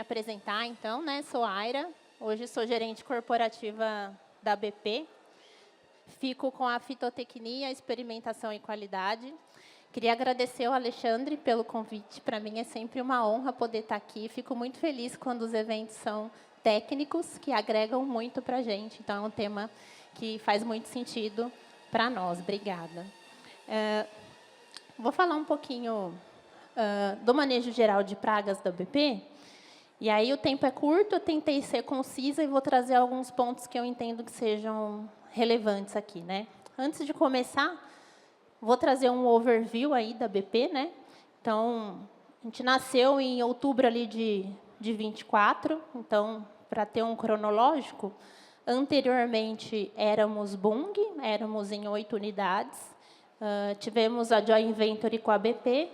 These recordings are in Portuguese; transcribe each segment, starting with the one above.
apresentar, então, né? Sou Aira, hoje sou gerente corporativa da BP. Fico com a fitotecnia, experimentação e qualidade. Queria agradecer ao Alexandre pelo convite. Para mim é sempre uma honra poder estar aqui. Fico muito feliz quando os eventos são técnicos, que agregam muito para a gente. Então, é um tema que faz muito sentido para nós. Obrigada. Vou falar um pouquinho do manejo geral de pragas da BP. E aí o tempo é curto, eu tentei ser concisa e vou trazer alguns pontos que eu entendo que sejam relevantes aqui, né? Antes de começar, vou trazer um overview aí da BP, né? Então, a gente nasceu em outubro ali de 24, então, para ter um cronológico, anteriormente éramos Bung, éramos em 8 unidades, tivemos a joint venture com a BP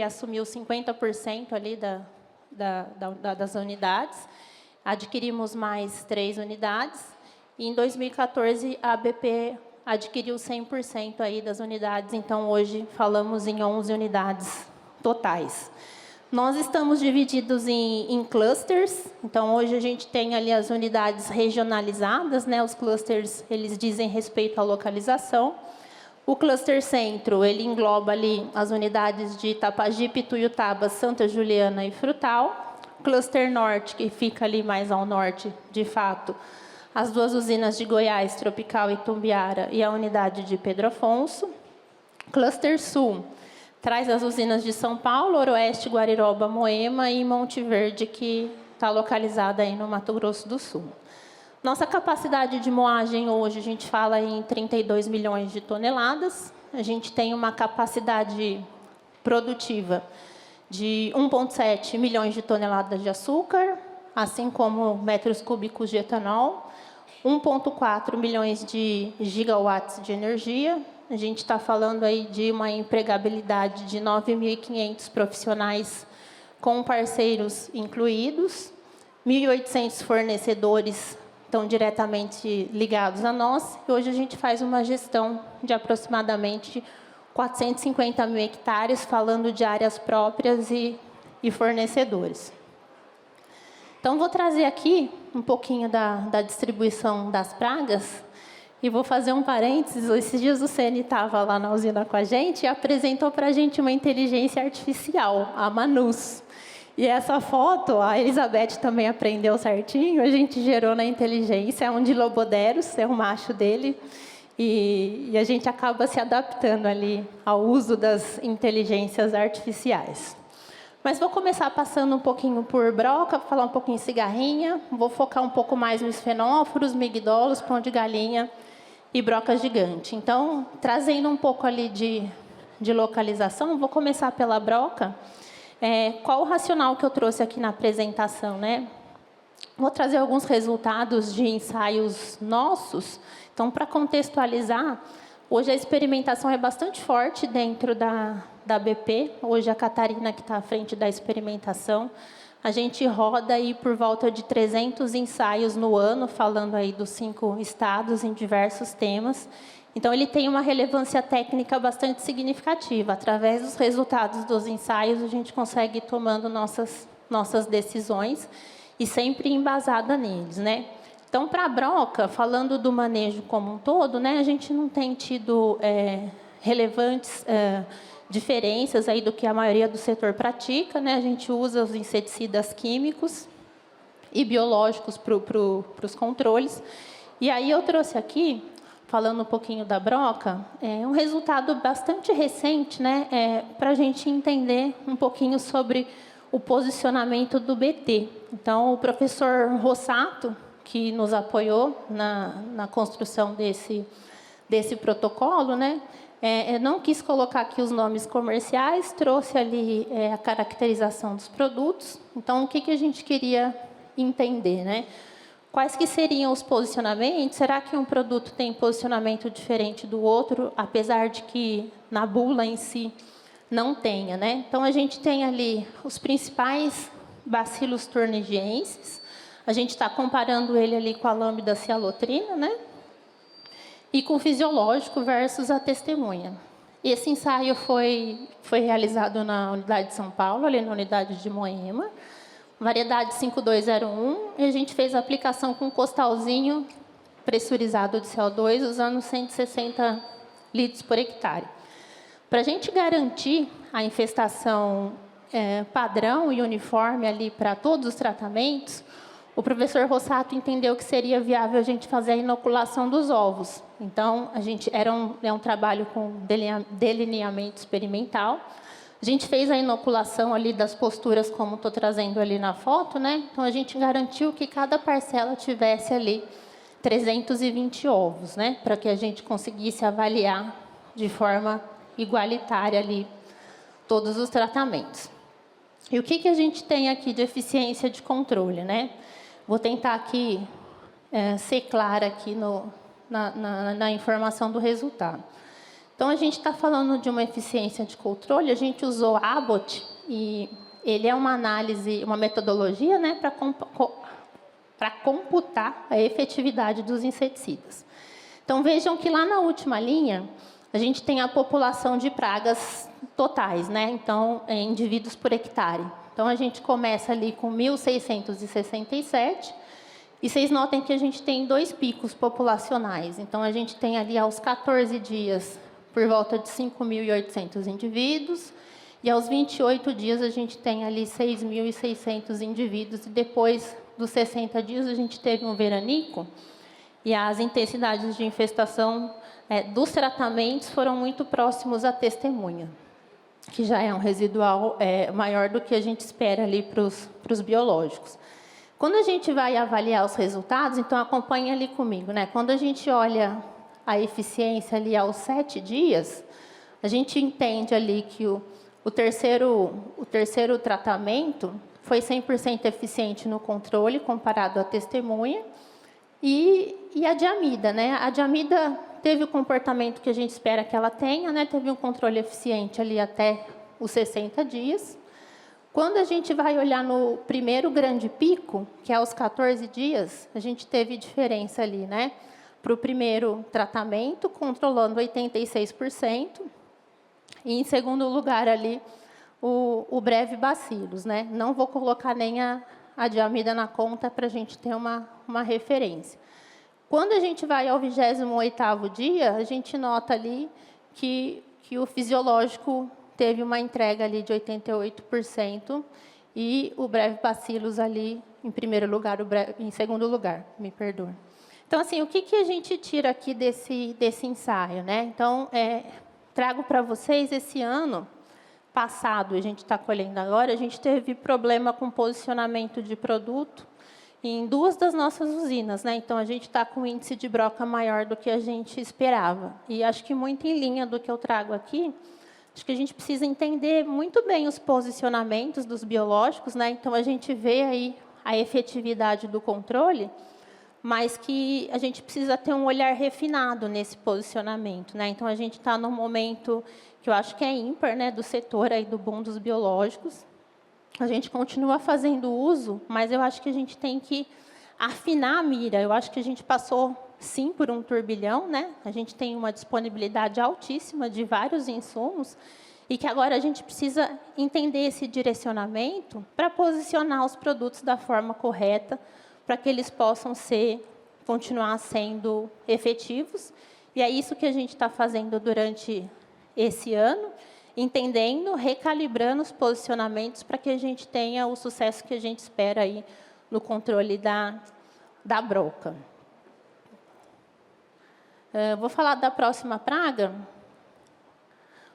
assumiu 50% ali das unidades, adquirimos mais 3 unidades, e em 2014 a BP adquiriu 100% aí das unidades, então hoje falamos em 11 unidades totais. Nós estamos divididos em clusters, então hoje a gente tem ali as unidades regionalizadas, né? Os clusters, eles dizem respeito à localização. O cluster centro, ele engloba ali as unidades de Itapajipe, Tuiutaba, Santa Juliana e Frutal. Cluster norte, que fica ali mais ao norte, de fato, as 2 usinas de Goiás, Tropical e Tumbiara, e a unidade de Pedro Afonso. Cluster sul, traz as usinas de São Paulo, Oroeste, Guariroba, Moema e Monte Verde, que está localizada aí no Mato Grosso do Sul. Nossa capacidade de moagem hoje, a gente fala em 32 milhões de toneladas. A gente tem uma capacidade produtiva de 1,7 milhões de toneladas de açúcar, assim como metros cúbicos de etanol, 1,4 milhões de gigawatts de energia. A gente está falando aí de uma empregabilidade de 9.500 profissionais com parceiros incluídos, 1.800 fornecedores estão diretamente ligados a nós, e hoje a gente faz uma gestão de aproximadamente 450 mil hectares, falando de áreas próprias e fornecedores. Então, vou trazer aqui um pouquinho da distribuição das pragas, e vou fazer um parênteses. Esses dias o Ceni estava lá na usina com a gente e apresentou para a gente uma inteligência artificial, a Manus. E essa foto, a Elizabeth também aprendeu certinho, a gente gerou na inteligência, é um Dilophoderus, é o macho dele, e a gente acaba se adaptando ali ao uso das inteligências artificiais. Mas vou começar passando um pouquinho por broca, falar um pouquinho de cigarrinha, vou focar um pouco mais nos fenóforos, migdolos, pão de galinha e broca gigante. Então, trazendo um pouco ali de localização, vou começar pela broca. Qual o racional que eu trouxe aqui na apresentação, né? Vou trazer alguns resultados de ensaios nossos. Então, para contextualizar, hoje a experimentação é bastante forte dentro da BP. Hoje a Catarina que está à frente da experimentação. A gente roda aí por volta de 300 ensaios no ano, falando aí dos 5 estados em diversos temas. Então, ele tem uma relevância técnica bastante significativa. Através dos resultados dos ensaios, a gente consegue ir tomando nossas decisões e sempre embasada neles, né? Então, para a broca, falando do manejo como um todo, né, a gente não tem tido relevantes diferenças aí do que a maioria do setor pratica, né? A gente usa os inseticidas químicos e biológicos para os controles. E aí eu trouxe aqui, falando um pouquinho da broca, um resultado bastante recente, né, para a gente entender um pouquinho sobre o posicionamento do BT. Então, o professor Rossato, que nos apoiou na construção desse protocolo, né, não quis colocar aqui os nomes comerciais, trouxe ali a caracterização dos produtos. Então, o que a gente queria entender, né? Quais que seriam os posicionamentos? Será que um produto tem posicionamento diferente do outro, apesar de que na bula em si não tenha, né? Então, a gente tem ali os principais bacilos tournigienses. A gente está comparando ele ali com a lambda cialotrina, né? E com o fisiológico versus a testemunha. Esse ensaio foi realizado na unidade de São Paulo, ali na unidade de Moema. variedade 5201, e a gente fez a aplicação com um costalzinho pressurizado de CO2, usando 160 litros por hectare. Para a gente garantir a infestação padrão e uniforme ali para todos os tratamentos, o professor Rossato entendeu que seria viável a gente fazer a inoculação dos ovos. Então, é um trabalho com delineamento experimental. A gente fez a inoculação ali das posturas, como estou trazendo ali na foto, né? Então, a gente garantiu que cada parcela tivesse ali 320 ovos, né? Para que a gente conseguisse avaliar de forma igualitária ali todos os tratamentos. E o que a gente tem aqui de eficiência de controle, né? Vou tentar aqui ser clara aqui na informação do resultado. Então, a gente está falando de uma eficiência de controle, a gente usou Abbott, e ele é uma análise, uma metodologia, né, para computar a efetividade dos inseticidas. Então, vejam que lá na última linha, a gente tem a população de pragas totais, né? Então, indivíduos por hectare. Então, a gente começa ali com 1.667, e vocês notem que a gente tem 2 picos populacionais. Então, a gente tem ali aos 14 dias, por volta de 5.800 indivíduos, e aos 28 dias a gente tem ali 6.600 indivíduos, e depois dos 60 dias a gente teve um veranico, e as intensidades de infestação dos tratamentos foram muito próximos à testemunha, que já é um residual maior do que a gente espera ali para os biológicos. Quando a gente vai avaliar os resultados, então acompanhe ali comigo, né? Quando a gente olha a eficiência ali aos 7 dias, a gente entende ali que o terceiro tratamento foi 100% eficiente no controle comparado à testemunha, e a diamida, né? A diamida teve o comportamento que a gente espera que ela tenha, né? Teve um controle eficiente ali até os 60 dias. Quando a gente vai olhar no primeiro grande pico, que é aos 14 dias, a gente teve diferença ali, né? Para o primeiro tratamento, controlando 86%, e em segundo lugar ali, o breve bacilos, né? Não vou colocar nem a diamida na conta para a gente ter uma referência. Quando a gente vai ao 28º dia, a gente nota ali que o fisiológico teve uma entrega ali de 88%, e o breve bacilos ali em primeiro lugar, em segundo lugar, me perdoe. Então, assim, o que a gente tira aqui desse ensaio, né? Então, trago para vocês esse ano passado, a gente está colhendo agora, a gente teve problema com posicionamento de produto em 2 das nossas usinas, né? Então, a gente está com um índice de broca maior do que a gente esperava. E acho que muito em linha do que eu trago aqui, acho que a gente precisa entender muito bem os posicionamentos dos biológicos, né? Então, a gente vê aí a efetividade do controle, mas que a gente precisa ter um olhar refinado nesse posicionamento, né? Então, a gente está num momento que eu acho que é ímpar, né, do setor aí do boom dos biológicos. A gente continua fazendo uso, mas eu acho que a gente tem que afinar a mira. Eu acho que a gente passou, sim, por um turbilhão, né? A gente tem uma disponibilidade altíssima de vários insumos, e que agora a gente precisa entender esse direcionamento para posicionar os produtos da forma correta, para que eles possam continuar sendo efetivos. E é isso que a gente está fazendo durante esse ano, entendendo, recalibrando os posicionamentos para que a gente tenha o sucesso que a gente espera aí no controle da broca. Vou falar da próxima praga,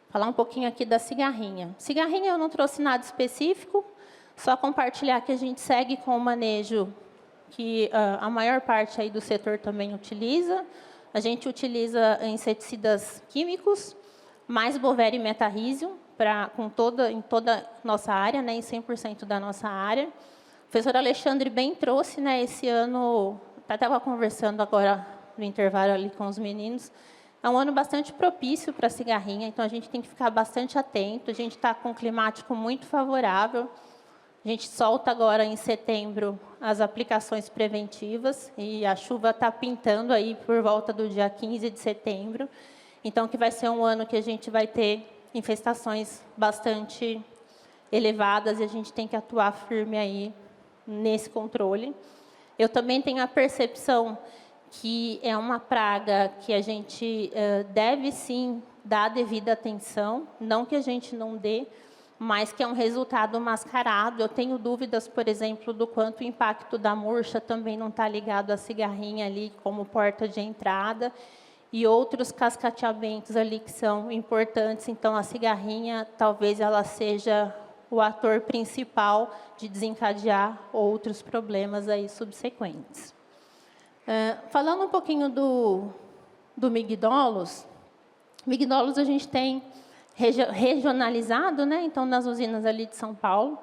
falar um pouquinho aqui da cigarrinha. Cigarrinha eu não trouxe nada específico, só compartilhar que a gente segue com o manejo que a maior parte aí do setor também utiliza. A gente utiliza inseticidas químicos, mais Bovéria e Metarrhizium, em toda a nossa área, né, em 100% da nossa área. O professor Alexandre bem trouxe, né, esse ano, estava conversando agora no intervalo ali com os meninos, é um ano bastante propício para a cigarrinha, então a gente tem que ficar bastante atento, a gente está com um climático muito favorável, a gente solta agora em setembro as aplicações preventivas, e a chuva está pintando aí por volta do dia 15 de setembro, então, que vai ser um ano que a gente vai ter infestações bastante elevadas, e a gente tem que atuar firme aí nesse controle. Eu também tenho a percepção que é uma praga que a gente deve, sim, dar a devida atenção, não que a gente não dê, mas que é um resultado mascarado. Eu tenho dúvidas, por exemplo, do quanto o impacto da murcha também não está ligado à cigarrinha ali como porta de entrada, e outros cascateamentos ali que são importantes. Então, a cigarrinha, talvez ela seja o ator principal de desencadear outros problemas aí subsequentes. Falando um pouquinho do migdolos a gente tem regionalizado, né? Então, nas usinas ali de São Paulo.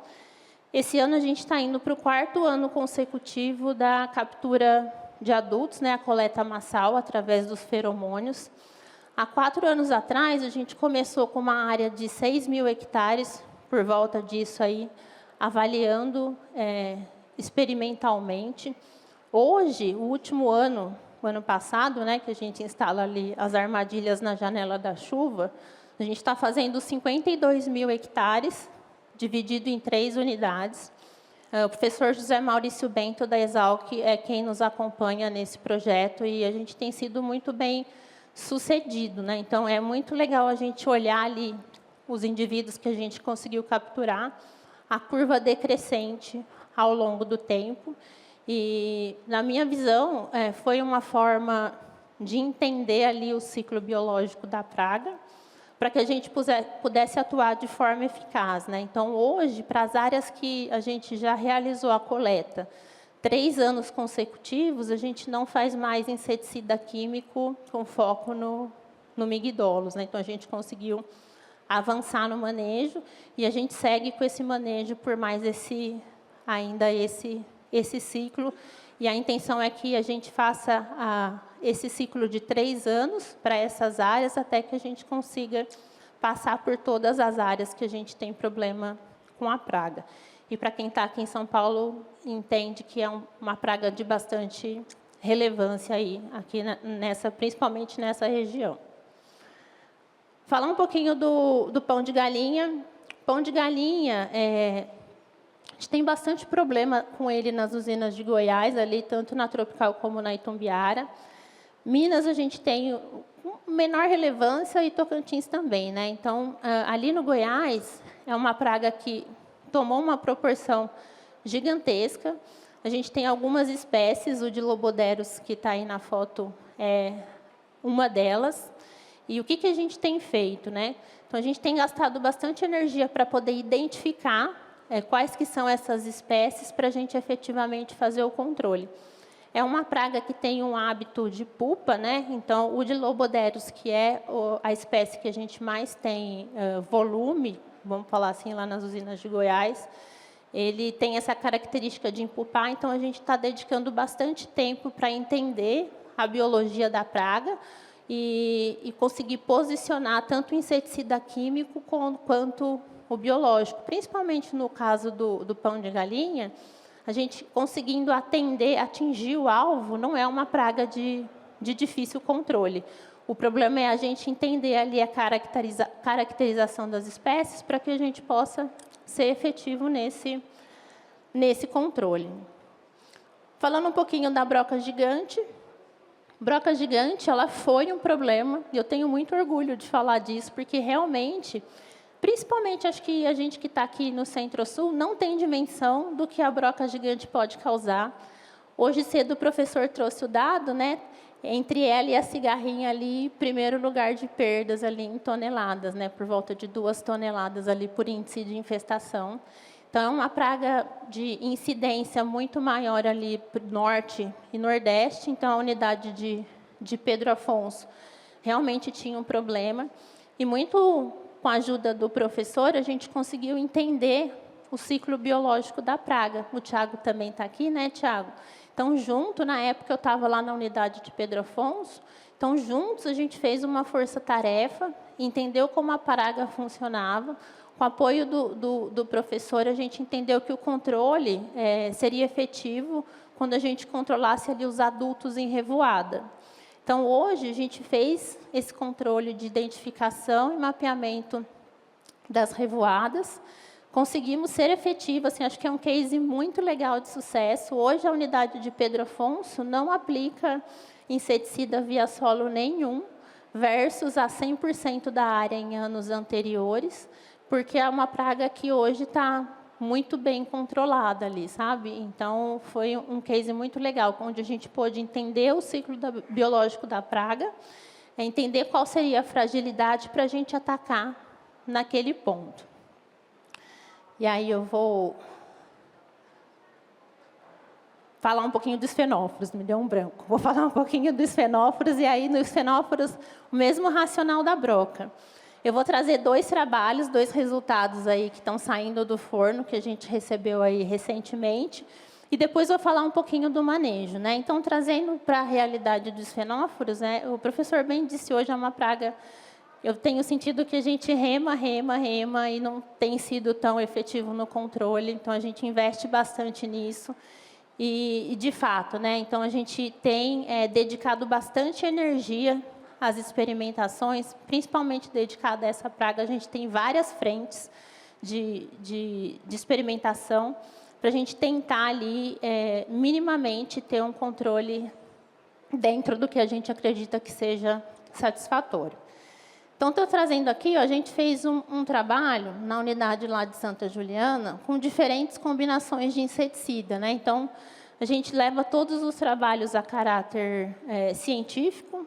Esse ano a gente está indo para o 4º ano consecutivo da captura de adultos, né? A coleta massal através dos feromônios. Há 4 anos atrás, a gente começou com uma área de 6.000 hectares, por volta disso aí, avaliando experimentalmente. Hoje, o último ano, o ano passado, né, que a gente instala ali as armadilhas na janela da chuva, a gente está fazendo 52.000 hectares, dividido em 3 unidades. O professor José Maurício Bento, da Exalc, é quem nos acompanha nesse projeto, e a gente tem sido muito bem sucedido, né? Então, é muito legal a gente olhar ali os indivíduos que a gente conseguiu capturar, a curva decrescente ao longo do tempo. E, na minha visão, foi uma forma de entender ali o ciclo biológico da praga, para que a gente pudesse atuar de forma eficaz, né? Então, hoje, para as áreas que a gente já realizou a coleta, 3 anos consecutivos, a gente não faz mais inseticida químico com foco no migdolos, né? Então, a gente conseguiu avançar no manejo, e a gente segue com esse manejo por mais esse ciclo, e a intenção é que a gente faça esse ciclo de 3 anos para essas áreas, até que a gente consiga passar por todas as áreas que a gente tem problema com a praga. E para quem está aqui em São Paulo, entende que é uma praga de bastante relevância aí, aqui principalmente nessa região. Falar um pouquinho do pão de galinha. Pão de galinha, a gente tem bastante problema com ele nas usinas de Goiás, ali, tanto na Tropical como na Itumbiara. Minas, a gente tem menor relevância, e Tocantins também, né? Então, ali no Goiás, é uma praga que tomou uma proporção gigantesca. A gente tem algumas espécies, o de Loboderus, que está aí na foto, é uma delas. E o que a gente tem feito, né? Então, a gente tem gastado bastante energia para poder identificar quais que são essas espécies para a gente efetivamente fazer o controle. É uma praga que tem um hábito de pupa, né? Então, o de Loboderus, que é a espécie que a gente mais tem volume, vamos falar assim, lá nas usinas de Goiás, ele tem essa característica de empupar, então a gente está dedicando bastante tempo para entender a biologia da praga e conseguir posicionar tanto o inseticida químico quanto o biológico. Principalmente no caso do pão de galinha, a gente conseguindo atingir o alvo, não é uma praga de difícil controle. O problema é a gente entender ali a caracterização das espécies para que a gente possa ser efetivo nesse controle. Falando um pouquinho da broca gigante. Broca gigante, ela foi um problema, e eu tenho muito orgulho de falar disso, porque realmente, principalmente acho que a gente que está aqui no Centro-Sul, não tem dimensão do que a broca gigante pode causar. Hoje cedo o professor trouxe o dado, né? Entre ela e a cigarrinha ali, primeiro lugar de perdas ali em toneladas, né? Por volta de 2 toneladas ali por índice de infestação. Então, é uma praga de incidência muito maior ali para o norte e nordeste. Então, a unidade de Pedro Afonso realmente tinha um problema. E muito com a ajuda do professor, a gente conseguiu entender o ciclo biológico da praga. O Tiago também está aqui, né, Tiago? Então, na época, eu estava lá na unidade de Pedro Afonso. Então, juntos, a gente fez uma força-tarefa, entendeu como a praga funcionava. Com o apoio do professor, a gente entendeu que o controle seria efetivo quando a gente controlasse ali os adultos em revoada. Então, hoje, a gente fez esse controle de identificação e mapeamento das revoadas. conseguimos ser efetivos, assim, acho que é um case muito legal de sucesso. Hoje, a unidade de Pedro Afonso não aplica inseticida via solo nenhum, versus a 100% da área em anos anteriores, porque é uma praga que hoje está muito bem controlada ali, sabe? Então, foi um case muito legal, onde a gente pôde entender o ciclo biológico da praga, entender qual seria a fragilidade para a gente atacar naquele ponto. E aí eu vou falar um pouquinho dos fenóforos, me deu um branco. Vou falar um pouquinho dos fenóforos, e aí nos fenóforos, o mesmo racional da broca. Eu vou trazer 2 trabalhos, 2 resultados aí que estão saindo do forno, que a gente recebeu aí recentemente, e depois vou falar um pouquinho do manejo, né? Então, trazendo para a realidade dos fenóforos, né, o professor bem disse hoje, é uma praga. Eu tenho sentido que a gente rema e não tem sido tão efetivo no controle, então a gente investe bastante nisso. E de fato, né, então a gente tem dedicado bastante energia às experimentações, principalmente dedicada a essa praga. A gente tem várias frentes de experimentação para a gente tentar ali, minimamente, ter um controle dentro do que a gente acredita que seja satisfatório. Então, estou trazendo aqui, ó, a gente fez um trabalho na unidade lá de Santa Juliana com diferentes combinações de inseticida, né? Então, a gente leva todos os trabalhos a caráter científico,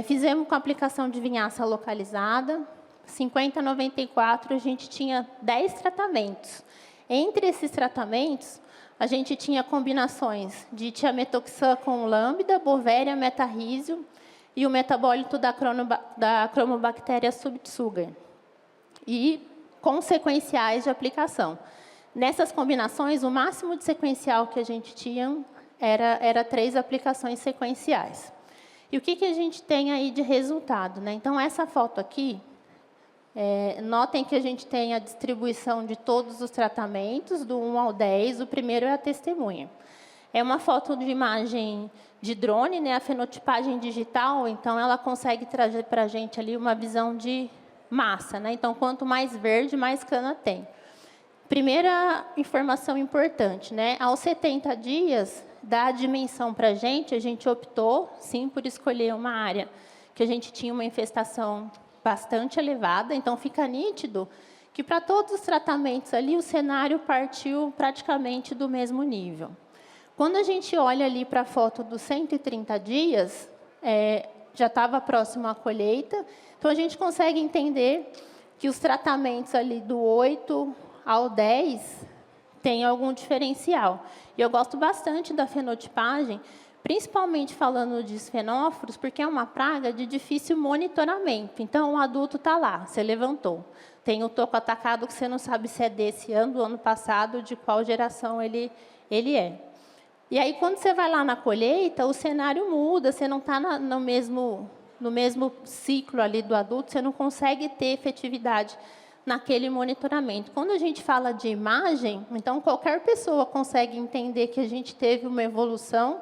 fizemos com aplicação de vinhaça localizada, 50-94, a gente tinha 10 tratamentos. Entre esses tratamentos, a gente tinha combinações de tiametoxan com lambda, bovéria, metarrísio, e o metabólito da cromobactéria subsugar, e com sequenciais de aplicação. Nessas combinações, o máximo de sequencial que a gente tinha era 3 aplicações sequenciais. E o que a gente tem aí de resultado, né? Então, essa foto aqui, notem que a gente tem a distribuição de todos os tratamentos, do 1 ao 10, o primeiro é a testemunha. É uma foto de imagem de drone, né, a fenotipagem digital, então ela consegue trazer para a gente ali uma visão de massa, né? Então, quanto mais verde, mais cana tem. Primeira informação importante, né? Aos 70 dias, dá a dimensão para a gente optou, sim, por escolher uma área que a gente tinha uma infestação bastante elevada, então fica nítido que para todos os tratamentos ali, o cenário partiu praticamente do mesmo nível. Quando a gente olha ali para a foto dos 130 dias, já estava próximo à colheita, então a gente consegue entender que os tratamentos ali do 8 ao 10 têm algum diferencial. E eu gosto bastante da fenotipagem, principalmente falando de fenóforos, porque é uma praga de difícil monitoramento. Então, o adulto está lá, você levantou. Tem o toco atacado que você não sabe se é desse ano, do ano passado, de qual geração ele é. E aí, quando você vai lá na colheita, o cenário muda, você não está no mesmo ciclo ali do adulto, você não consegue ter efetividade naquele monitoramento. Quando a gente fala de imagem, então, qualquer pessoa consegue entender que a gente teve uma evolução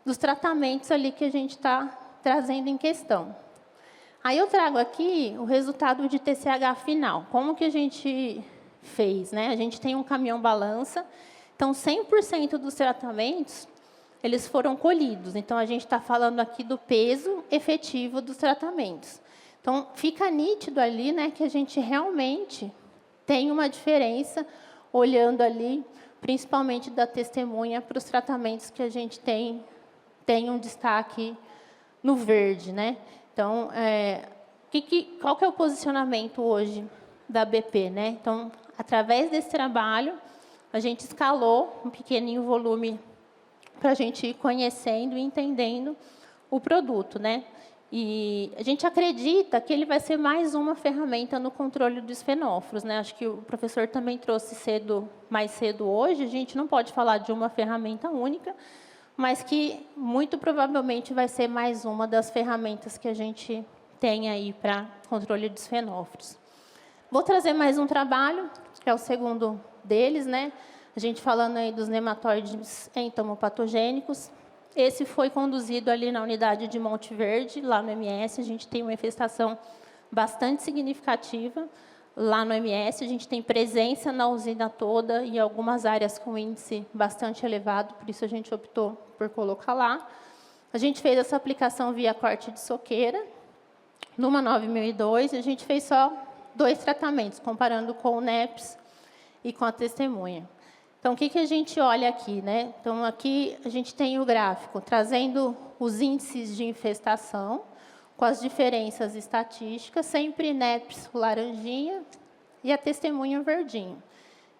dos tratamentos ali que a gente está trazendo em questão. Aí eu trago aqui o resultado de TCH final. Como que a gente fez, né? A gente tem um caminhão-balança. Então, 100% dos tratamentos, eles foram colhidos. Então, a gente está falando aqui do peso efetivo dos tratamentos. Então, fica nítido ali, né, que a gente realmente tem uma diferença, olhando ali, principalmente da testemunha, para os tratamentos que a gente tem um destaque no verde, né? Então, qual que é o posicionamento hoje da BP, né? Então, através desse trabalho, a gente escalou um pequenininho volume para a gente ir conhecendo e entendendo o produto, né? E a gente acredita que ele vai ser mais uma ferramenta no controle dos fenóforos, né? Acho que o professor também trouxe mais cedo hoje. A gente não pode falar de uma ferramenta única, mas que muito provavelmente vai ser mais uma das ferramentas que a gente tem aí para controle dos fenóforos. Vou trazer mais um trabalho, que é o segundo deles, né? A gente falando aí dos nematóides entomopatogênicos. Esse foi conduzido ali na unidade de Monte Verde, lá no MS. A gente tem uma infestação bastante significativa lá no MS, a gente tem presença na usina toda e algumas áreas com índice bastante elevado, por isso a gente optou por colocar lá. A gente fez essa aplicação via corte de soqueira, numa 9002, a gente fez só 2 tratamentos, comparando com o NEPS e com a testemunha. Então, o que a gente olha aqui, né? Então, aqui a gente tem o gráfico trazendo os índices de infestação, com as diferenças estatísticas, sempre NEPS laranjinha e a testemunha verdinho.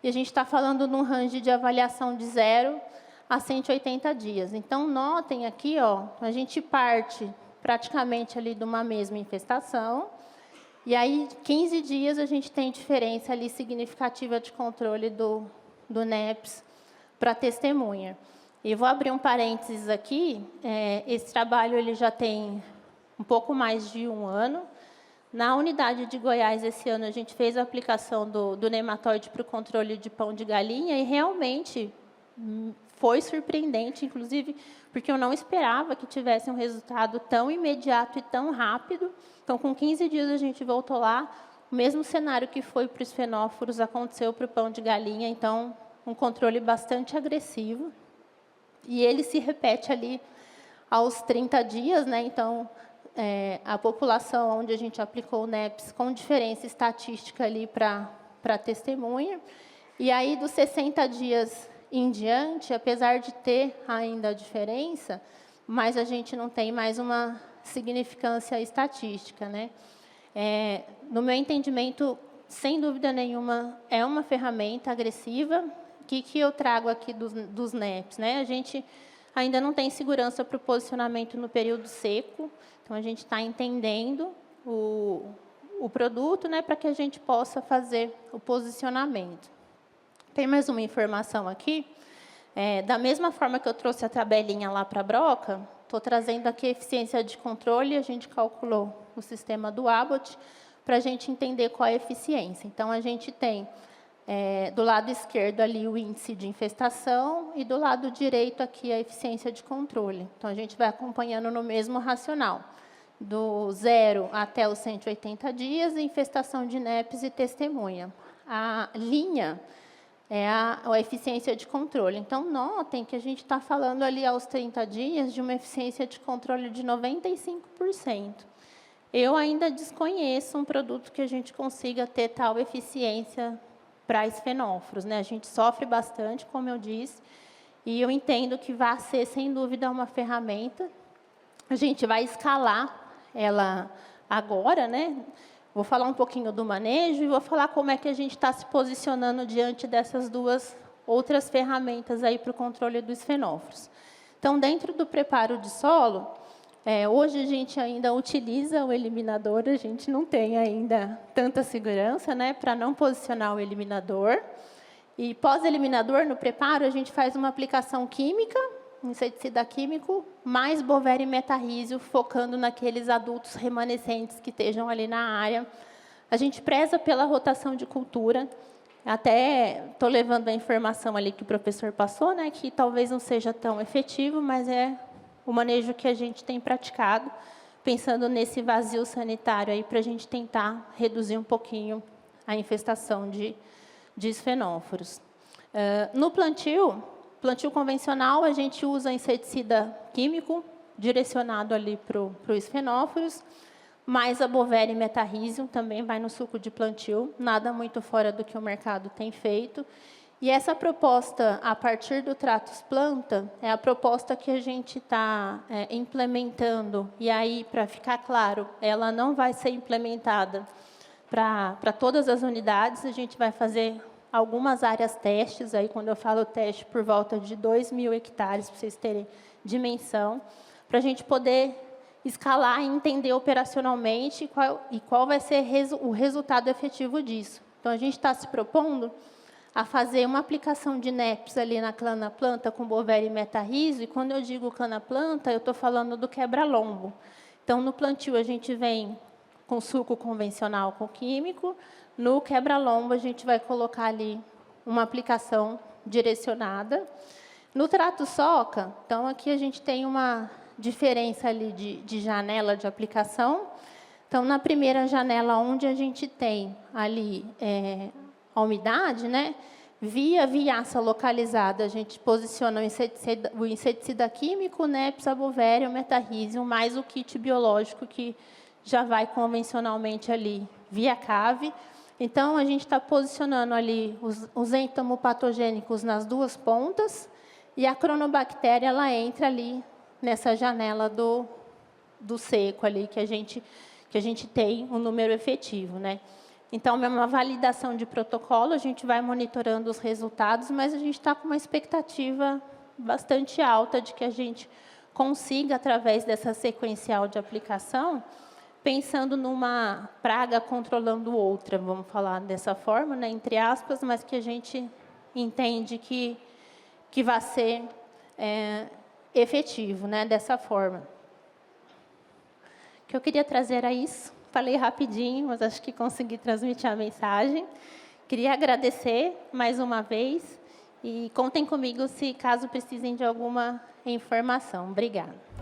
E a gente está falando num range de avaliação de 0 a 180 dias. Então, notem aqui, ó, a gente parte praticamente ali de uma mesma infestação, e aí, 15 dias, a gente tem diferença ali significativa de controle do NEPS para a testemunha. E vou abrir um parênteses aqui, esse trabalho ele já tem um pouco mais de 1 ano. Na unidade de Goiás, esse ano, a gente fez a aplicação do nematóide para o controle de pão de galinha, e realmente foi surpreendente, inclusive, porque eu não esperava que tivesse um resultado tão imediato e tão rápido. Então, com 15 dias, a gente voltou lá. O mesmo cenário que foi para os fenóforos aconteceu para o pão de galinha, então, um controle bastante agressivo. E ele se repete ali aos 30 dias, né? Então, a população onde a gente aplicou o NEPS com diferença estatística ali para a testemunha. E aí, dos 60 dias em diante, apesar de ter ainda a diferença, mas a gente não tem mais uma significância estatística, né? No meu entendimento, sem dúvida nenhuma, é uma ferramenta agressiva. O que eu trago aqui dos NEPs, né? A gente ainda não tem segurança para o posicionamento no período seco, então a gente está entendendo o produto, né, para que a gente possa fazer o posicionamento. Tem mais uma informação aqui. Da mesma forma que eu trouxe a tabelinha lá para a broca, estou trazendo aqui a eficiência de controle, a gente calculou o sistema do Abbott, para a gente entender qual é a eficiência. Então, a gente tem, do lado esquerdo, ali o índice de infestação, e do lado direito, aqui, a eficiência de controle. Então, a gente vai acompanhando no mesmo racional, do 0 até os 180 dias, infestação de NEPs e testemunha. A linha é a eficiência de controle. Então, notem que a gente está falando ali aos 30 dias de uma eficiência de controle de 95%. Eu ainda desconheço um produto que a gente consiga ter tal eficiência para esfenóforos, né? A gente sofre bastante, como eu disse, e eu entendo que vai ser, sem dúvida, uma ferramenta. A gente vai escalar ela agora, né? Vou falar um pouquinho do manejo e vou falar como é que a gente está se posicionando diante dessas 2 outras ferramentas aí para o controle dos fenóforos. Então, dentro do preparo de solo, hoje a gente ainda utiliza o eliminador, a gente não tem ainda tanta segurança, né, para não posicionar o eliminador. E pós-eliminador, no preparo, a gente faz uma aplicação química, inseticida químico, mais Bovéria e metarrísio, focando naqueles adultos remanescentes que estejam ali na área. A gente preza pela rotação de cultura. Até estou levando a informação ali que o professor passou, né, que talvez não seja tão efetivo, mas é o manejo que a gente tem praticado, pensando nesse vazio sanitário aí para a gente tentar reduzir um pouquinho a infestação de esfenóforos. No plantio convencional, a gente usa inseticida químico, direcionado ali para os esfenóforos, mais a Bovéria e metarrísio, também vai no suco de plantio, nada muito fora do que o mercado tem feito. E essa proposta, a partir do Tratos Planta, é a proposta que a gente está implementando. E aí, para ficar claro, ela não vai ser implementada para todas as unidades, a gente vai fazer algumas áreas testes, aí quando eu falo teste, por volta de 2.000 hectares, para vocês terem dimensão, para a gente poder escalar e entender operacionalmente qual vai ser o resultado efetivo disso. Então, a gente está se propondo a fazer uma aplicação de NEPs ali na cana-planta com Bovéria e metarrísio, e quando eu digo cana-planta, eu estou falando do quebra-lombo. Então, no plantio, a gente vem com suco convencional com químico. No quebra-lombo, a gente vai colocar ali uma aplicação direcionada. No trato soca, então, aqui a gente tem uma diferença ali de janela de aplicação. Então, na primeira janela, onde a gente tem ali a umidade, né? Via viaça localizada, a gente posiciona o inseticida químico, né, Psabovéria, o metarrísio, mais o kit biológico que já vai convencionalmente ali via cave. Então, a gente está posicionando ali os entomopatogênicos nas duas pontas e a cronobactéria ela entra ali nessa janela do seco ali que a gente tem um número efetivo, né? Então, é uma validação de protocolo, a gente vai monitorando os resultados, mas a gente está com uma expectativa bastante alta de que a gente consiga, através dessa sequencial de aplicação, pensando numa praga controlando outra, vamos falar dessa forma, né, entre aspas, mas que a gente entende que vai ser efetivo, né, dessa forma. O que eu queria trazer era isso. Falei rapidinho, mas acho que consegui transmitir a mensagem. Queria agradecer mais uma vez e contem comigo se caso precisem de alguma informação. Obrigada.